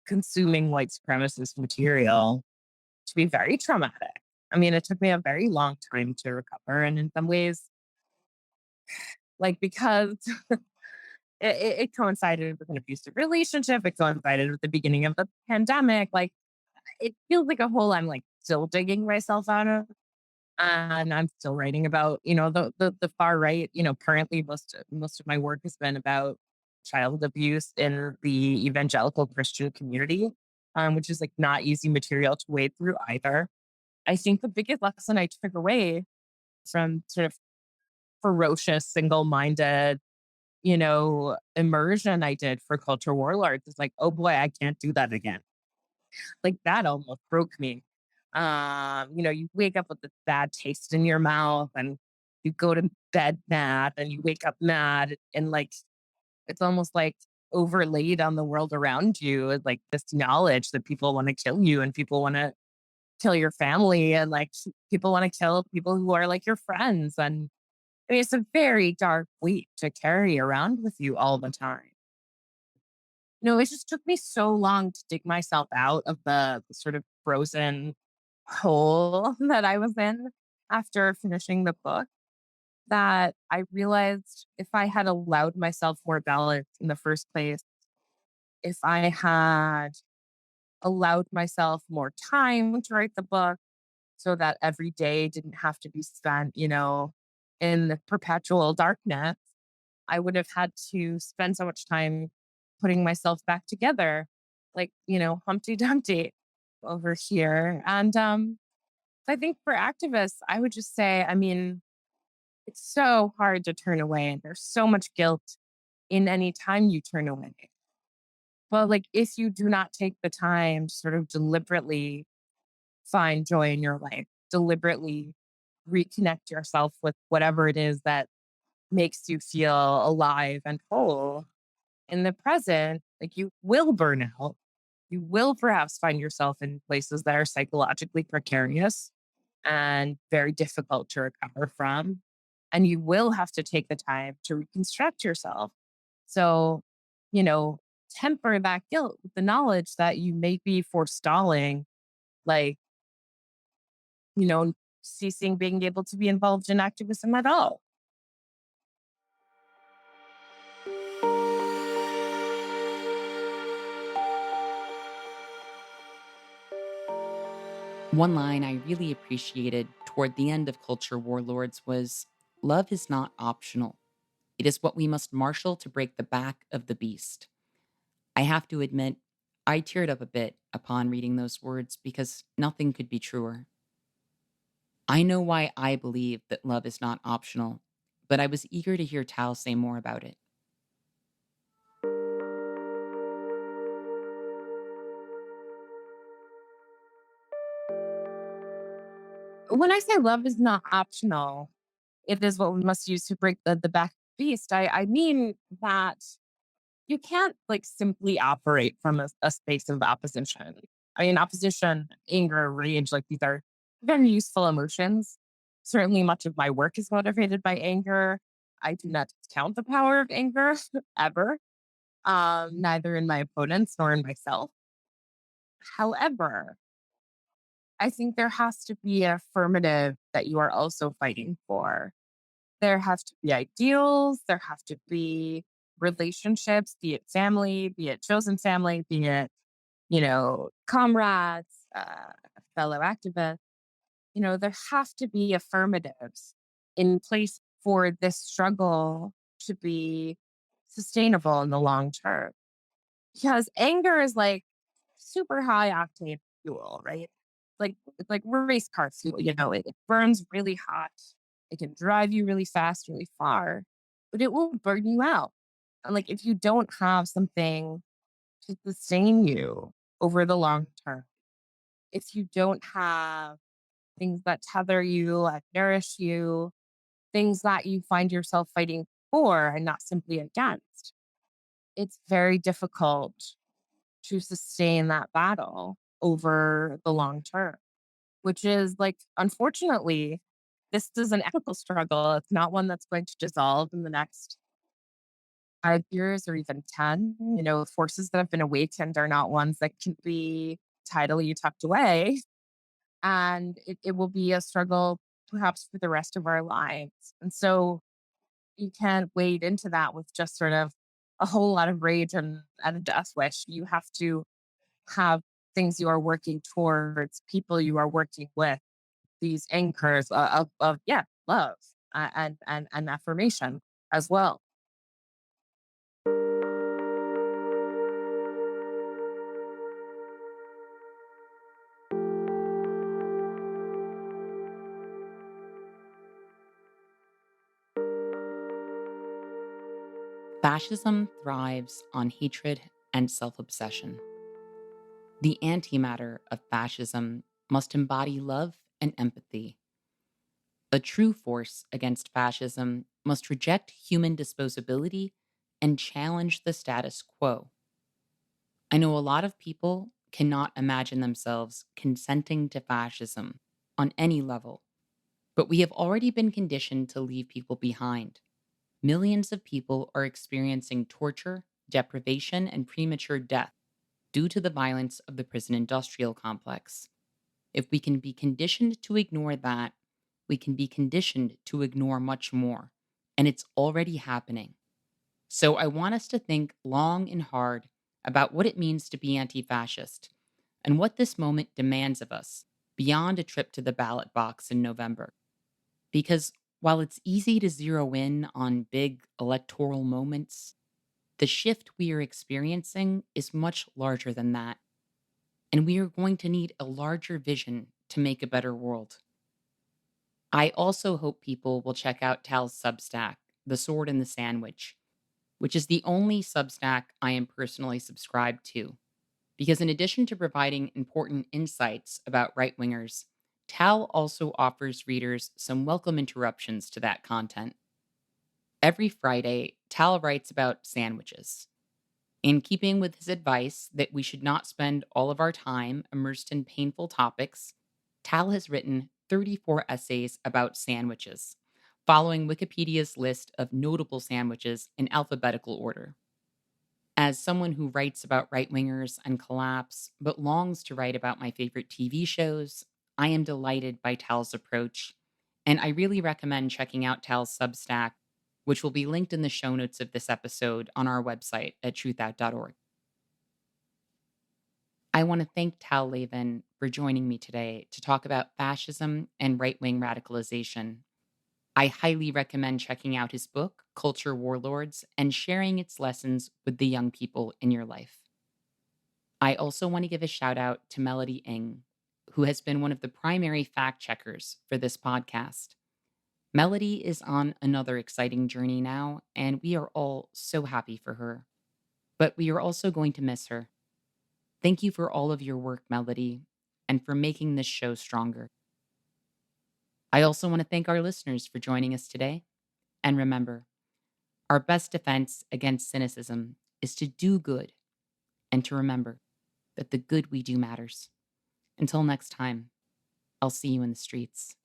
consuming white supremacist material to be very traumatic. I mean, it took me a very long time to recover. And in some ways, like, because it coincided with an abusive relationship, it coincided with the beginning of the pandemic. Like, it feels like a hole I'm like still digging myself out of. And I'm still writing about, the far right. Currently most of my work has been about child abuse in the evangelical Christian community, which is like not easy material to wade through either. I think the biggest lesson I took away from sort of ferocious, single-minded, immersion I did for Culture Warlords is like, oh boy, I can't do that again. Like that almost broke me. You wake up with this bad taste in your mouth and you go to bed mad and you wake up mad and like it's almost like overlaid on the world around you. It's like this knowledge that people want to kill you and people want to kill your family and like people want to kill people who are like your friends. And I mean, it's a very dark weight to carry around with you all the time. It just took me so long to dig myself out of the sort of frozen hole that I was in after finishing the book that I realized if I had allowed myself more balance in the first place, if I had allowed myself more time to write the book so that every day didn't have to be spent, in the perpetual darkness, I would have had to spend so much time putting myself back together, like, Humpty Dumpty over here. And I think for activists, I would just say, I mean, it's so hard to turn away, and there's so much guilt in any time you turn away. But like, if you do not take the time to sort of deliberately find joy in your life, deliberately reconnect yourself with whatever it is that makes you feel alive and whole in the present, like you will burn out. You will perhaps find yourself in places that are psychologically precarious and very difficult to recover from. And you will have to take the time to reconstruct yourself. So, you know, temper that guilt with the knowledge that you may be forestalling, like, ceasing being able to be involved in activism at all. One line I really appreciated toward the end of Culture Warlords was, "Love is not optional. It is what we must marshal to break the back of the beast." I have to admit, I teared up a bit upon reading those words because nothing could be truer. I know why I believe that love is not optional, but I was eager to hear Tal say more about it. When I say love is not optional, it is what we must use to break the back beast. I mean that you can't like simply operate from a space of opposition. I mean, opposition, anger, rage, like these are very useful emotions. Certainly, much of my work is motivated by anger. I do not discount the power of anger ever, neither in my opponents nor in myself. However, I think there has to be an affirmative that you are also fighting for. There have to be ideals, there have to be relationships, be it family, be it chosen family, be it, comrades, fellow activists. There have to be affirmatives in place for this struggle to be sustainable in the long term. Because anger is like super high octane fuel, right? It's like race car fuel, it burns really hot. It can drive you really fast, really far, but it will burn you out. And like if you don't have something to sustain you over the long term, if you don't have things that tether you and nourish you, things that you find yourself fighting for and not simply against, it's very difficult to sustain that battle over the long term, which is like, unfortunately, this is an ethical struggle. It's not one that's going to dissolve in the next 5 years or even 10. Forces that have been awakened are not ones that can be tidily tucked away. And it will be a struggle perhaps for the rest of our lives. And so you can't wade into that with just sort of a whole lot of rage and a death wish. You have to have things you are working towards, people you are working with, these anchors of yeah, love and affirmation as well. Fascism thrives on hatred and self obsession. The antimatter of fascism must embody love and empathy. A true force against fascism must reject human disposability and challenge the status quo. I know a lot of people cannot imagine themselves consenting to fascism on any level, but we have already been conditioned to leave people behind. Millions of people are experiencing torture, deprivation, and premature death due to the violence of the prison industrial complex. If we can be conditioned to ignore that, we can be conditioned to ignore much more. And it's already happening. So I want us to think long and hard about what it means to be anti fascist and what this moment demands of us beyond a trip to the ballot box in November. Because while it's easy to zero in on big electoral moments, the shift we are experiencing is much larger than that. And we are going to need a larger vision to make a better world. I also hope people will check out Tal's Substack, The Sword and the Sandwich, which is the only Substack I am personally subscribed to. Because in addition to providing important insights about right wingers, Tal also offers readers some welcome interruptions to that content. Every Friday, Tal writes about sandwiches. In keeping with his advice that we should not spend all of our time immersed in painful topics, Tal has written 34 essays about sandwiches, following Wikipedia's list of notable sandwiches in alphabetical order. As someone who writes about right wingers and collapse, but longs to write about my favorite TV shows, I am delighted by Tal's approach, and I really recommend checking out Tal's Substack, which will be linked in the show notes of this episode on our website at truthout.org. I want to thank Tal Lavin for joining me today to talk about fascism and right wing radicalization. I highly recommend checking out his book, Culture Warlords, and sharing its lessons with the young people in your life. I also want to give a shout out to Melody Ng, who has been one of the primary fact checkers for this podcast. Melody is on another exciting journey now, and we are all so happy for her. But we are also going to miss her. Thank you for all of your work, Melody, and for making this show stronger. I also want to thank our listeners for joining us today. And remember, our best defense against cynicism is to do good and to remember that the good we do matters. Until next time, I'll see you in the streets.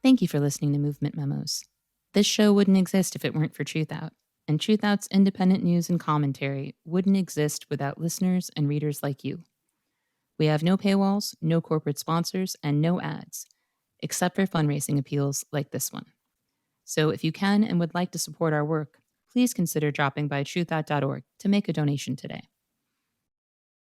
Thank you for listening to Movement Memos. This show wouldn't exist if it weren't for TRUTHOUT, and TRUTHOUT's independent news and commentary wouldn't exist without listeners and readers like you. We have no paywalls, no corporate sponsors, and no ads, except for fundraising appeals like this one. So if you can and would like to support our work, please consider dropping by truthout.org to make a donation today.